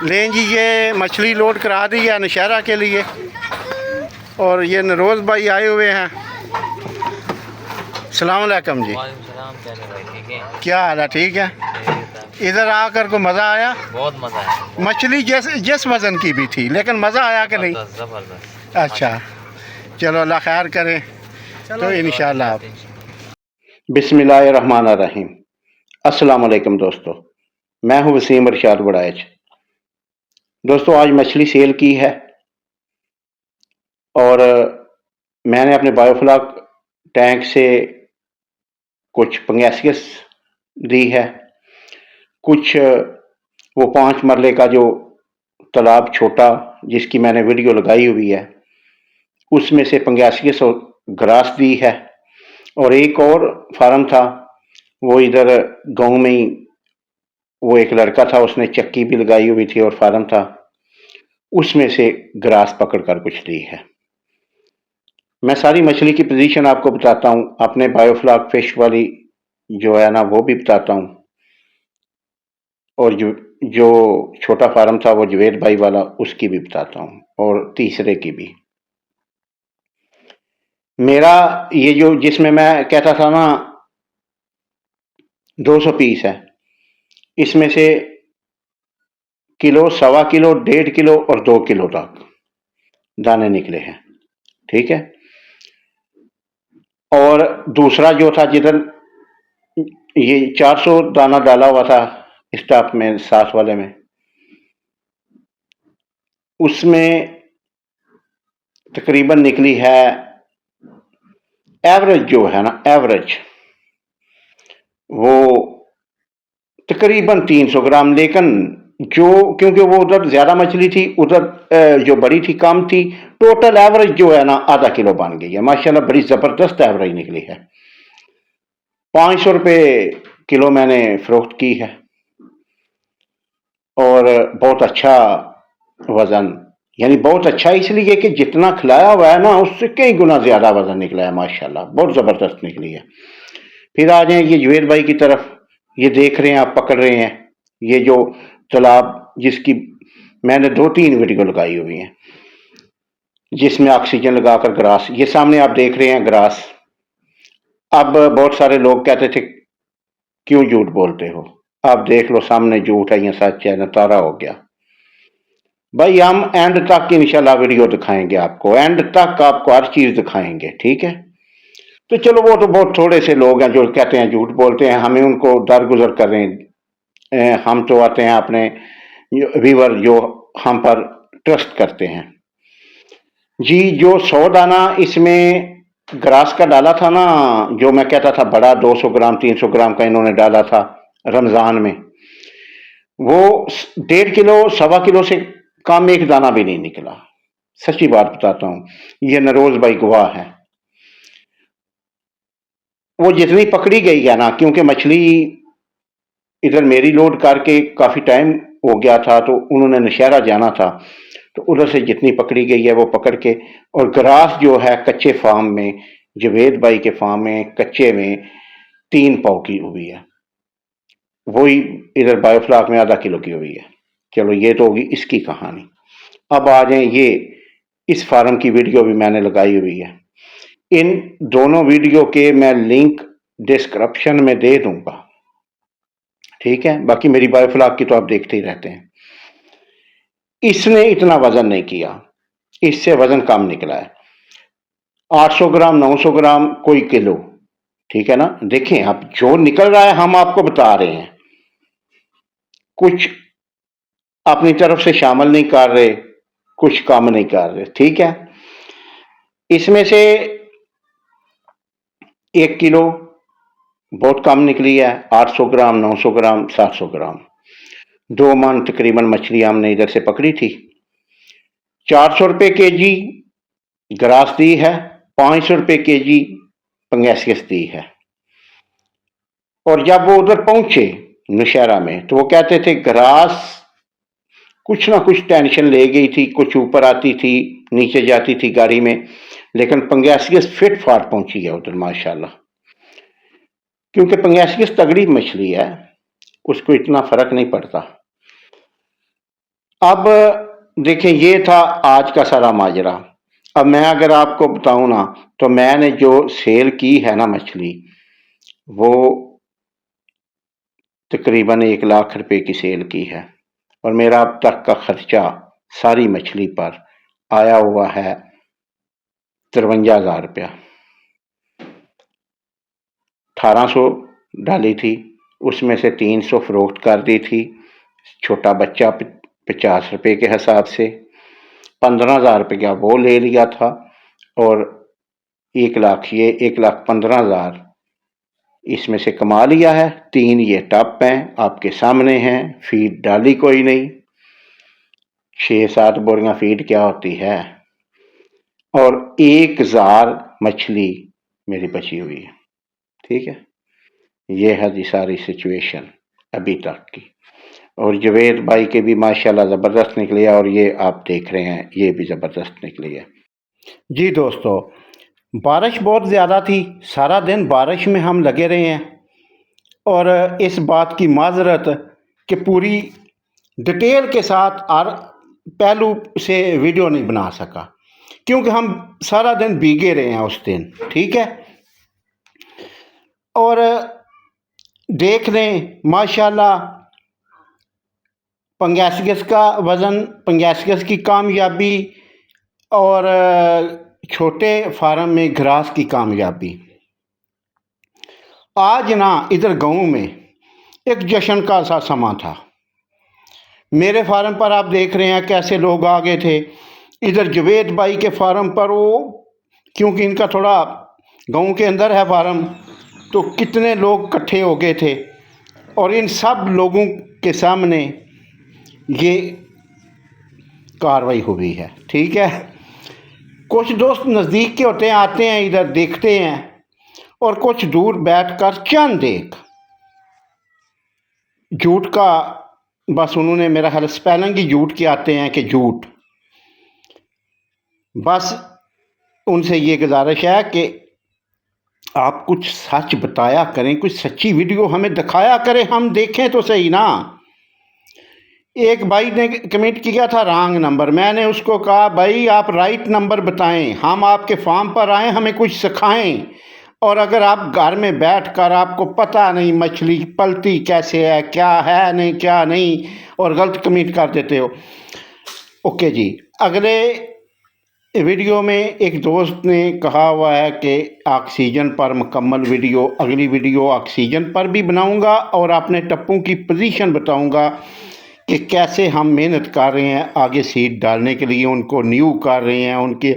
لیں جی یہ مچھلی لوڈ کرا دی ہے نشہرہ کے لیے، اور یہ نروز بھائی آئے ہوئے ہیں۔ السلام علیکم جی۔ وعلیکم السلام، کیسے بھائی؟ ٹھیک ہے؟ کیا حال ہے؟ ٹھیک ہے۔ خیریت ہے؟ ادھر آ کر کو مزہ آیا؟ بہت مزہ آیا۔ مچھلی جس وزن کی بھی تھی لیکن مزہ آیا کہ نہیں؟ زبردست۔ اچھا چلو اللہ خیر کرے تو انشاءاللہ۔ آپ انشاءاللہ۔ بسم اللہ الرحمن الرحیم۔ السلام علیکم دوستو، میں ہوں وسیم ارشاد وڑائچ۔ دوستو آج مچھلی سیل کی ہے، اور میں نے اپنے بایو فلاک ٹینک سے کچھ پنگیسیس دی ہے، کچھ وہ 5 مرلے کا جو تالاب چھوٹا جس کی میں نے ویڈیو لگائی ہوئی ہے اس میں سے پنگیسیس اور گراس دی ہے، اور ایک اور فارم تھا وہ ادھر گاؤں میں ہی، وہ ایک لڑکا تھا اس نے چکی بھی لگائی ہوئی تھی اور فارم تھا، اس میں سے گراس پکڑ کر کچھ دی ہے۔ میں ساری مچھلی کی پوزیشن آپ کو بتاتا ہوں، اپنے بایو فلاک فش والی جو ہے نا وہ بھی بتاتا ہوں، اور جو چھوٹا فارم تھا وہ جوید بھائی والا اس کی بھی بتاتا ہوں، اور تیسرے کی بھی۔ میرا یہ جو جس میں میں کہتا تھا نا 200 پیس ہے، اس میں سے کلو، 1.25 کلو، 1.5 کلو اور 2 کلو تک دانے نکلے ہیں، ٹھیک ہے۔ اور دوسرا جو تھا جدھر یہ 400 دانہ ڈالا ہوا تھا اسٹاپ میں، ساتھ والے میں، اس میں تقریباً نکلی ہے ایوریج جو ہے نا، ایوریج وہ تقریباً 300 گرام، لیکن کیونکہ وہ ادھر زیادہ مچھلی تھی، ادھر جو بڑی تھی کم تھی، ٹوٹل ایوریج جو ہے نا ½ کلو بن گئی ہے، ماشاءاللہ بڑی زبردست ایوریج نکلی ہے۔ 500 روپے کلو میں نے فروخت کی ہے، اور بہت اچھا وزن، یعنی بہت اچھا اس لیے کہ جتنا کھلایا ہوا ہے نا اس سے کئی گنا زیادہ وزن نکلا ہے، ماشاءاللہ بہت زبردست نکلی ہے۔ پھر آ جائیں یہ جوید بھائی کی طرف، یہ دیکھ رہے ہیں آپ، پکڑ رہے ہیں یہ جو تالاب جس کی میں نے 2-3 ویڈیو لگائی ہوئی ہیں، جس میں آکسیجن لگا کر گراس، یہ سامنے آپ دیکھ رہے ہیں گراس۔ اب بہت سارے لوگ کہتے تھے کیوں جھوٹ بولتے ہو، آپ دیکھ لو سامنے جھوٹ ہے یا سچ ہے، نتارا ہو گیا بھائی۔ ہم اینڈ تک انشاءاللہ ویڈیو دکھائیں گے آپ کو، اینڈ تک آپ کو ہر چیز دکھائیں گے، ٹھیک ہے۔ تو چلو وہ تو بہت تھوڑے سے لوگ ہیں جو کہتے ہیں جھوٹ بولتے ہیں، ہمیں ان کو درگزر کر رہے ہیں، ہم تو آتے ہیں اپنے ویور جو ہم پر ٹرسٹ کرتے ہیں جی۔ جو 100 دانہ اس میں گراس کا ڈالا تھا نا، جو میں کہتا تھا بڑا 200 گرام 300 گرام کا انہوں نے ڈالا تھا رمضان میں، وہ 1.5 کلو 1.25 کلو سے کم ایک دانہ بھی نہیں نکلا، سچی بات بتاتا ہوں، یہ نروز بھائی گواہ ہے۔ وہ جتنی پکڑی گئی ہے نا، کیونکہ مچھلی ادھر میری لوڈ کر کے کافی ٹائم ہو گیا تھا تو انہوں نے نشہرہ جانا تھا، تو ادھر سے جتنی پکڑی گئی ہے وہ پکڑ کے، اور گراس جو ہے کچے فارم میں، جوید بھائی کے فارم میں کچے میں 3 پاؤ کی ہوئی ہے، وہی ادھر بایو فلاک میں ½ کلو کی ہوئی ہے۔ چلو یہ تو ہوگی اس کی کہانی۔ اب آ جائیں یہ اس فارم کی ویڈیو بھی میں نے لگائی ہوئی ہے، ان دونوں ویڈیو کے میں لنک ڈسکرپشن میں دے دوں گا، ٹھیک ہے۔ باقی میری بایو فلاک کی تو آپ دیکھتے ہی رہتے ہیں۔ اس نے اتنا وزن نہیں کیا، اس سے وزن کم نکلا ہے، 800 گرام 900 گرام کوئی کلو، ٹھیک ہے نا۔ دیکھیں اب جو نکل رہا ہے ہم آپ کو بتا رہے ہیں، کچھ اپنی طرف سے شامل نہیں کر رہے، کچھ کم نہیں کر رہے، ٹھیک ہے۔ اس میں سے 1 کلو بہت کم نکلی ہے، 800 گرام 900 گرام 700 گرام، 2 من تقریباً مچھلی ہم نے ادھر سے پکڑی تھی۔ 400 روپے کے جی گراس دی ہے، 500 روپے کے جی پنگیسیس دی ہے۔ اور جب وہ ادھر پہنچے نشہرہ میں تو وہ کہتے تھے گراس کچھ نہ کچھ ٹینشن لے گئی تھی، کچھ اوپر آتی تھی نیچے جاتی تھی گاڑی میں، لیکن پنگیسیس فٹ فاٹ پہنچی ہے ادھر ماشاءاللہ، کیونکہ پنگیسیس تگڑی مچھلی ہے، اس کو اتنا فرق نہیں پڑتا۔ اب دیکھیں یہ تھا آج کا سارا ماجرا. اب میں اگر آپ کو بتاؤں نا تو میں نے جو سیل کی ہے نا مچھلی وہ تقریباً 1,00,000 روپے کی سیل کی ہے اور میرا اب تک کا خرچہ ساری مچھلی پر آیا ہوا ہے 53,000 روپیہ. 1,800 ڈالی تھی اس میں سے 300 فروخت کر دی تھی چھوٹا بچہ 50 روپے کے حساب سے. 15,000 روپے کا وہ لے لیا تھا اور 1,00,000 یہ 1,15,000 اس میں سے کما لیا ہے. 3 یہ ٹپ ہیں آپ کے سامنے ہیں. فیڈ ڈالی کوئی نہیں. 6-7 بوریاں فیڈ کیا ہوتی ہے اور 1,000 مچھلی میری بچی ہوئی ہے. ٹھیک ہے یہ ہے جی ساری سچویشن ابھی تک کی. اور جوید بھائی کے بھی ماشاءاللہ زبردست نکلی ہے اور یہ آپ دیکھ رہے ہیں یہ بھی زبردست نکلی ہے. جی دوستو بارش بہت زیادہ تھی. سارا دن بارش میں ہم لگے رہے ہیں اور اس بات کی معذرت کہ پوری ڈیٹیل کے ساتھ اور پہلو سے ویڈیو نہیں بنا سکا کیونکہ ہم سارا دن بھیگے رہے ہیں اس دن. ٹھیک ہے اور دیکھ لیں ماشاءاللہ پنگیسکس کا وزن، پنگیسکس کی کامیابی اور چھوٹے فارم میں گراس کی کامیابی. آج نا ادھر گاؤں میں ایک جشن کا سا سما تھا. میرے فارم پر آپ دیکھ رہے ہیں کیسے لوگ آ گئے تھے. ادھر جوید بھائی کے فارم پر وہ کیونکہ ان کا تھوڑا گاؤں کے اندر ہے فارم تو کتنے لوگ اکٹھے ہو گئے تھے اور ان سب لوگوں کے سامنے یہ کاروائی ہوئی ہے. ٹھیک ہے کچھ دوست نزدیک کے ہوتے ہیں آتے ہیں ادھر دیکھتے ہیں اور کچھ دور بیٹھ کر چند دیکھ جھوٹ کا بس انہوں نے میرا خیال اسپیلنگ ہی جھوٹ کے آتے ہیں کہ جھوٹ. بس ان سے یہ گزارش ہے کہ آپ کچھ سچ بتایا کریں، کچھ سچی ویڈیو ہمیں دکھایا کریں ہم دیکھیں تو صحیح نا. ایک بھائی نے کمنٹ کیا تھا رانگ نمبر. میں نے اس کو کہا بھائی آپ رائٹ نمبر بتائیں، ہم آپ کے فارم پر آئیں ہمیں کچھ سکھائیں. اور اگر آپ گھر میں بیٹھ کر آپ کو پتہ نہیں مچھلی پلتی کیسے ہے کیا ہے نہیں کیا نہیں اور غلط کمنٹ کر دیتے ہو. اوکے جی اگلے ویڈیو میں ایک دوست نے کہا ہوا ہے کہ آکسیجن پر مکمل ویڈیو، اگلی ویڈیو آکسیجن پر بھی بناؤں گا اور اپنے ٹپوں کی پوزیشن بتاؤں گا کہ کیسے ہم محنت کر رہے ہیں آگے سیڈ ڈالنے کے لیے. ان کو نیو کر رہے ہیں، ان کے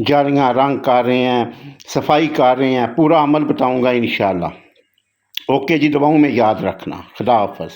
جالیاں رنگ کر رہے ہیں، صفائی کر رہے ہیں. پورا عمل بتاؤں گا انشاءاللہ. اوکے جی دعاؤں میں یاد رکھنا. خدا حافظ.